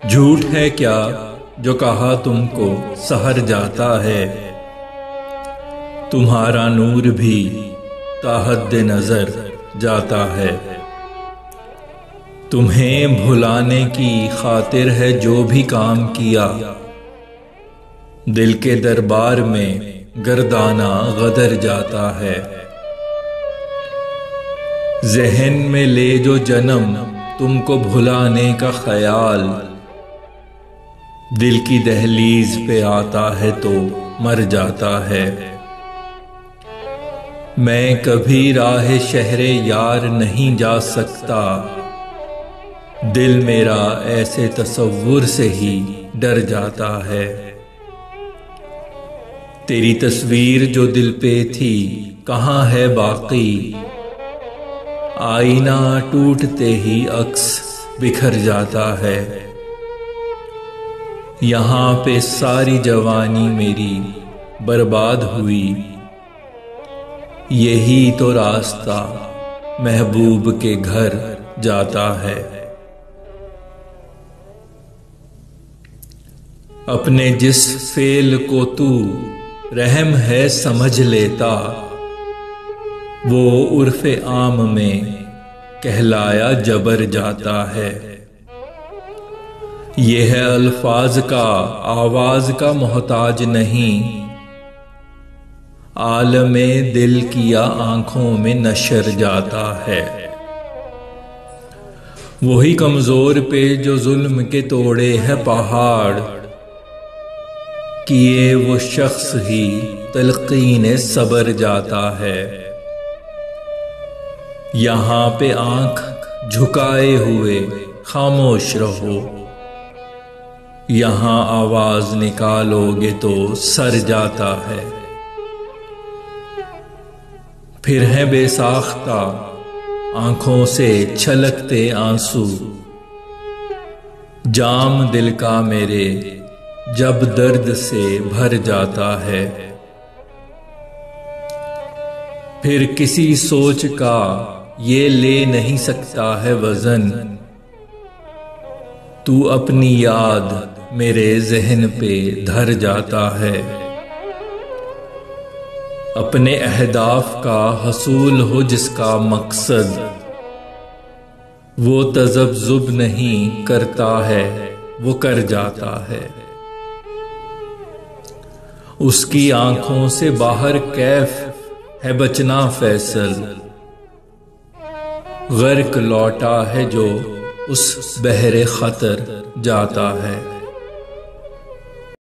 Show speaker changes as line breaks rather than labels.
झूठ है क्या जो कहा तुमको सहर जाता है। तुम्हारा नूर भी ताहद नजर जाता है। तुम्हें भुलाने की खातिर है जो भी काम किया। दिल के दरबार में गर्दाना गदर जाता है। जहन में ले जो जन्म तुमको भुलाने का ख्याल, दिल की दहलीज पे आता है तो मर जाता है। मैं कभी राह शहरे यार नहीं जा सकता, दिल मेरा ऐसे तसव्वुर से ही डर जाता है। तेरी तस्वीर जो दिल पे थी कहाँ है बाकी, आईना टूटते ही अक्स बिखर जाता है। यहाँ पे सारी जवानी मेरी बर्बाद हुई, यही तो रास्ता महबूब के घर जाता है। अपने जिस फेल को तू रहम है समझ लेता, वो उर्फ़े आम में कहलाया जबर जाता है। यह है अल्फाज का आवाज का मोहताज नहीं, आलमे दिल किया आंखों में नशर जाता है। वही कमजोर पे जो जुल्म के तोड़े है पहाड़, किए वो शख्स ही तलकीन सबर जाता है। यहाँ पे आंख झुकाए हुए खामोश रहो, यहाँ आवाज निकालोगे तो सर जाता है। फिर है बेसाख्ता आंखों से छलकते आंसू, जाम दिल का मेरे जब दर्द से भर जाता है। फिर किसी सोच का ये ले नहीं सकता है वजन, तू अपनी याद मेरे जहन पे धर जाता है। अपने अहदाफ का हसूल हो जिसका मकसद, वो तज़ब्ज़ुब नहीं करता है वो कर जाता है। उसकी आंखों से बाहर कैफ है बचना फैसल, गर्क लौटा है जो उस बहरे खतर जाता है।